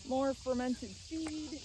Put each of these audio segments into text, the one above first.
More fermented feed.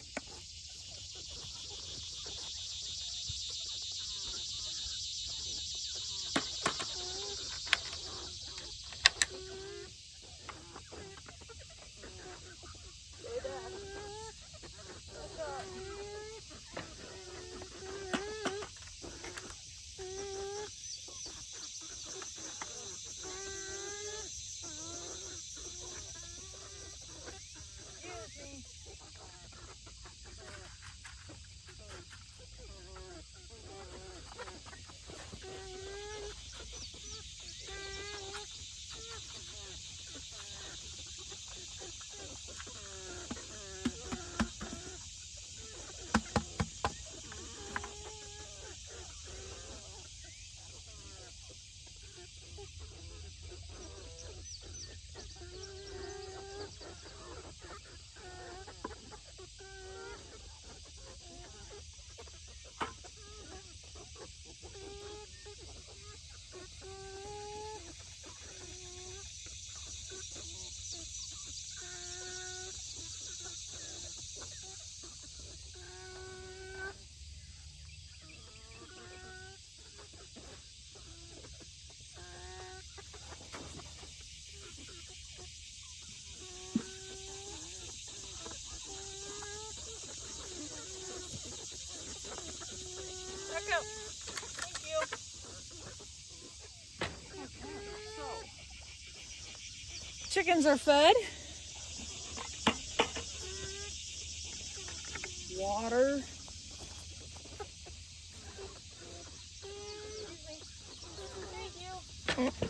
Chickens are fed. Water. Thank you.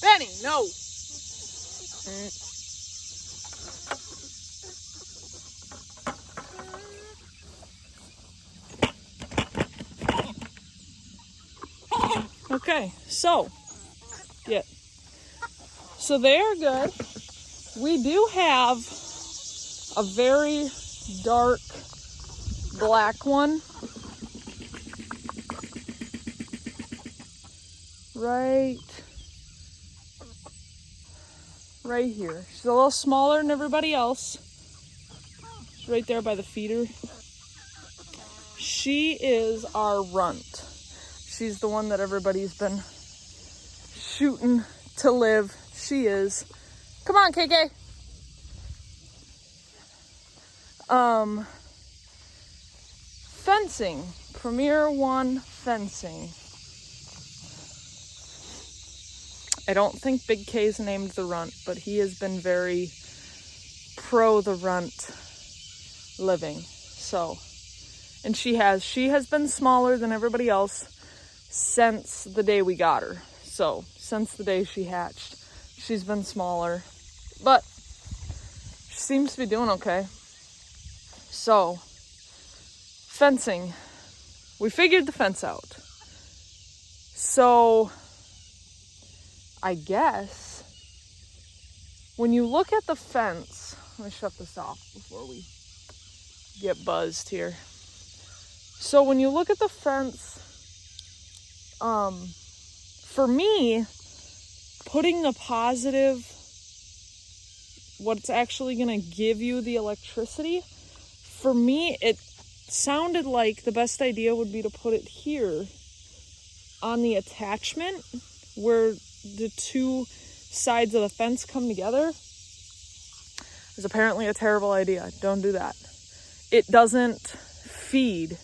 Benny, no. Okay, so they are good. We do have a very dark black one right here. She's a little smaller than everybody else. She's right there by the feeder. She is our runt. She's the one that everybody's been shooting to live. She is. Come on, KK. Fencing. Premier One fencing. I don't think Big K's named the runt, but he has been very pro the runt living. So, and she has been smaller than everybody else since the day we got her. So, since the day she hatched, she's been smaller, but she seems to be doing okay. So, fencing. We figured the fence out. So, I guess when you look at the fence, let me shut this off before we get buzzed here. So when you look at the fence, for me, putting the positive, what's actually going to give you the electricity, for me, it sounded like the best idea would be to put it here on the attachment where the two sides of the fence come together. Is apparently a terrible idea. Don't do that. It doesn't feed,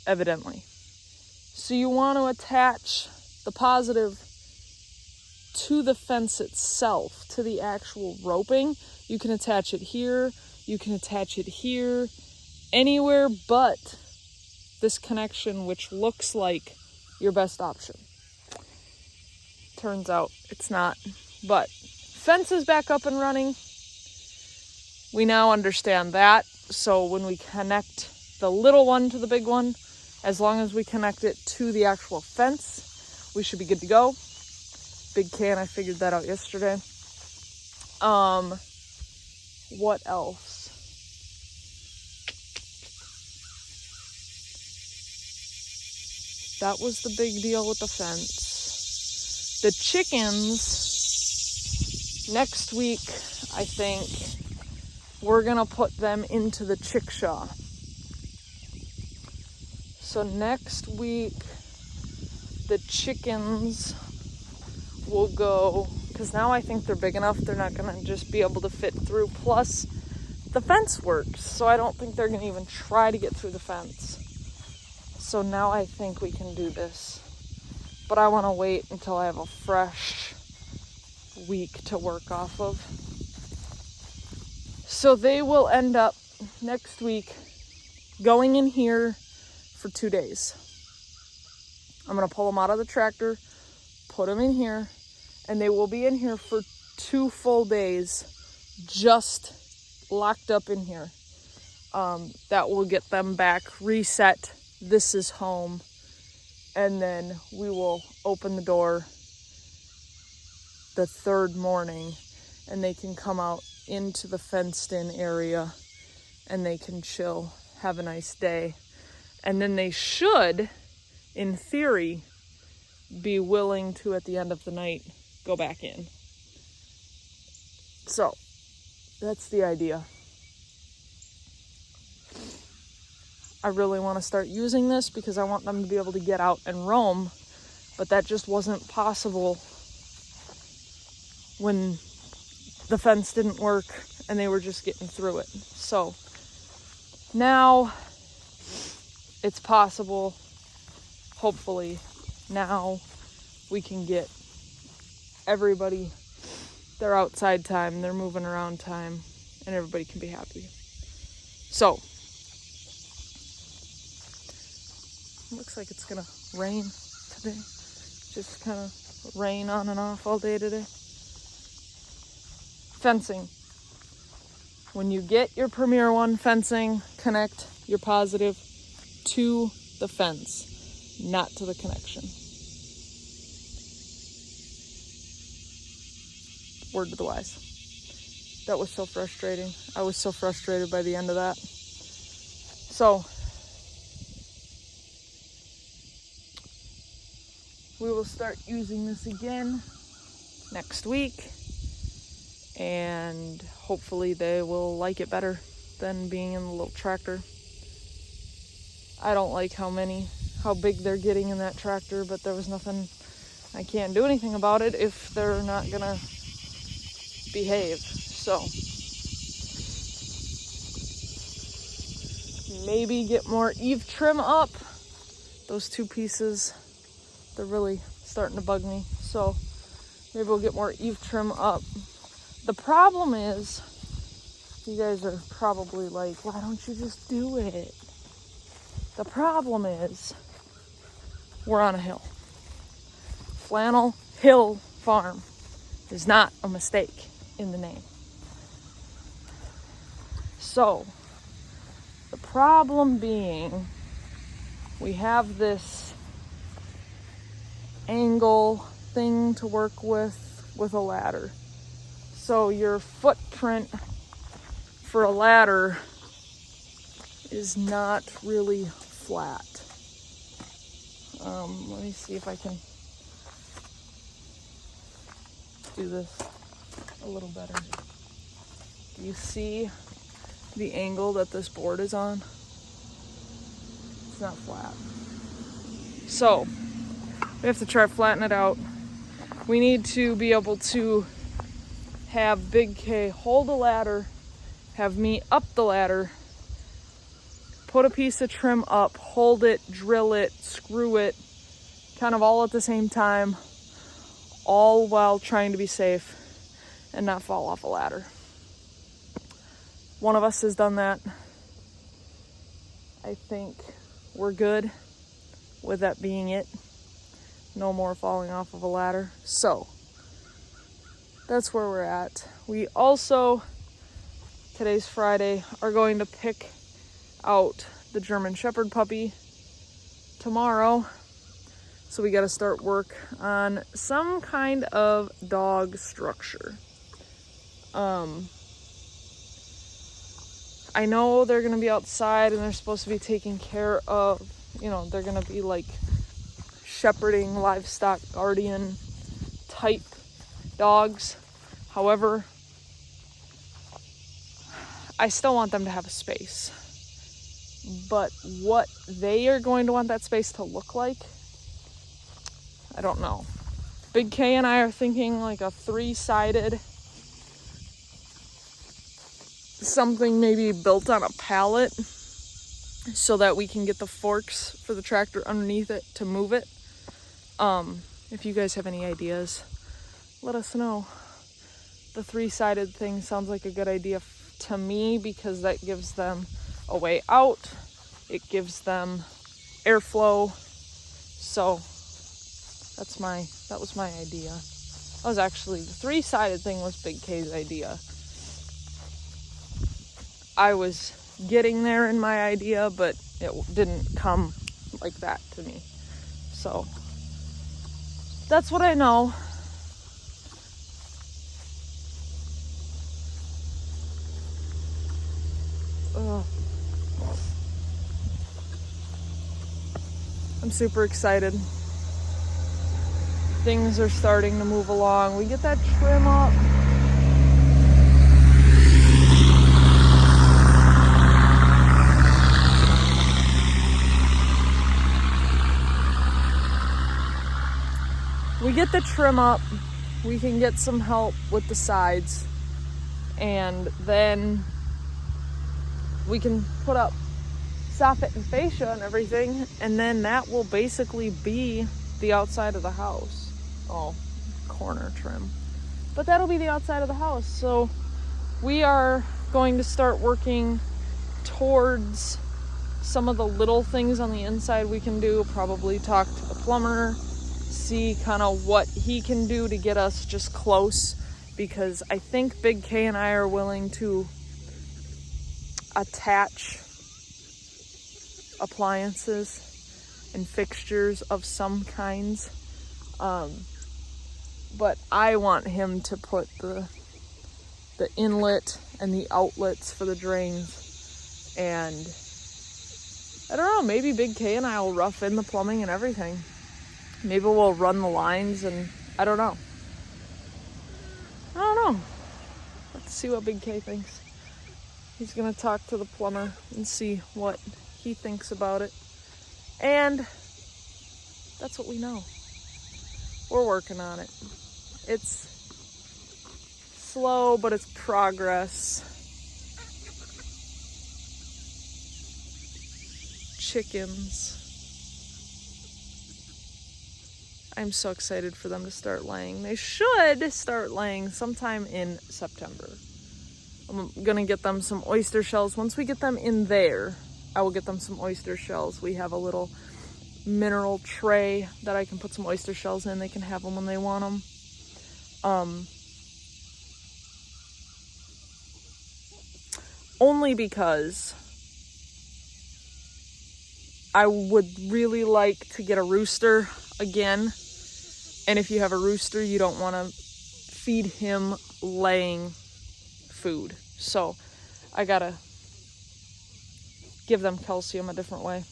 evidently. So you want to attach the positive to the fence itself, to the actual roping. You can attach it here, you can attach it here, anywhere but this connection, which looks like your best option. Turns out it's not. But fence is back up and running. We now understand that. So when we connect the little one to the big one, as long as we connect it to the actual fence, we should be good to go. Big can, I figured that out yesterday. What else? That was the big deal with the fence. The chickens, next week, I think, we're gonna put them into the chickshaw. So next week, the chickens will go, because now I think they're big enough, they're not gonna just be able to fit through. Plus, the fence works, so I don't think they're gonna even try to get through the fence. So now I think we can do this. But I wanna wait until I have a fresh week to work off of. So they will end up next week going in here for 2 days. I'm gonna pull them out of the tractor, put them in here, and they will be in here for 2 full days, just locked up in here. That will get them back, reset, this is home, and then we will open the door the 3rd morning, and they can come out into the fenced-in area, and they can chill, have a nice day. And then they should, in theory, be willing to, at the end of the night, go back in. So, that's the idea. I really want to start using this because I want them to be able to get out and roam, but that just wasn't possible when the fence didn't work and they were just getting through it. So, now it's possible, hopefully, now we can get everybody their outside time, their moving around time, and everybody can be happy. So, looks like it's gonna rain today. Just kind of rain on and off all day today. Fencing. When you get your Premier One fencing, connect your positive to the fence, not to the connection. Word to the wise. That was so frustrating. I was so frustrated by the end of that. So, we will start using this again next week, and hopefully they will like it better than being in the little tractor. I don't like how big they're getting in that tractor, but there was nothing, I can't do anything about it if they're not gonna behave. So, maybe get more eave trim up. Those 2 pieces, they're really starting to bug me. So, maybe we'll get more eave trim up. The problem is, you guys are probably like, why don't you just do it? The problem is, we're on a hill. Flannel Hill Farm is not a mistake in the name. So, the problem being, we have this angle thing to work with a ladder. So your footprint for a ladder is not really flat. Let me see if I can do this a little better. Do you see the angle that this board is on? It's not flat. So we have to try to flatten it out. We need to be able to have Big K hold a ladder, have me up the ladder, put a piece of trim up, hold it, drill it, screw it, kind of all at the same time, all while trying to be safe and not fall off a ladder. One of us has done that. I think we're good with that being it. No more falling off of a ladder. So that's where we're at. We also, today's Friday, are going to pick out the German Shepherd puppy tomorrow. So we got to start work on some kind of dog structure. I know they're going to be outside and they're supposed to be taking care of, they're going to be like shepherding, livestock guardian type dogs. However, I still want them to have a space. But what they are going to want that space to look like, I don't know. Big K and I are thinking like a 3-sided, something maybe built on a pallet so that we can get the forks for the tractor underneath it to move it. If you guys have any ideas, let us know. The 3-sided thing sounds like a good idea to me because that gives them a way out. It gives them airflow. So that was my idea. That was actually, the 3-sided thing was Big K's idea. I was getting there in my idea, but it didn't come like that to me. So that's what I know. Ugh. I'm super excited. Things are starting to move along. We get that trim up. We get the trim up. We can get some help with the sides. And then we can put up soffit and fascia and everything, and then that will basically be the outside of the house. Oh, corner trim. But that'll be the outside of the house. So we are going to start working towards some of the little things on the inside we can do. Probably talk to the plumber, see kind of what he can do to get us just close, because I think Big K and I are willing to attach appliances and fixtures of some kinds, but I want him to put the inlet and the outlets for the drains, and I don't know, maybe Big K and I will rough in the plumbing and everything. Maybe we'll run the lines, and I don't know. Let's see what Big K thinks. He's gonna talk to the plumber and see what he thinks about it. And that's what we know. We're working on it. It's slow, but it's progress. Chickens. I'm so excited for them to start laying. They should start laying sometime in September. I'm gonna get them some oyster shells. Once we get them in there, I will get them some oyster shells. We have a little mineral tray that I can put some oyster shells in. They can have them when they want them. Only because I would really like to get a rooster again And if you have a rooster, you don't want to feed him laying food. So I gotta give them calcium a different way,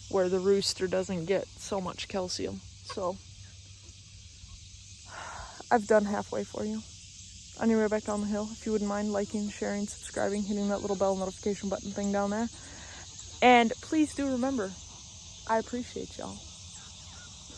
where the rooster doesn't get so much calcium. So I've done halfway for you. On your way back down the hill, if you wouldn't mind liking, sharing, subscribing, hitting that little bell notification button thing down there. And please do remember, I appreciate y'all.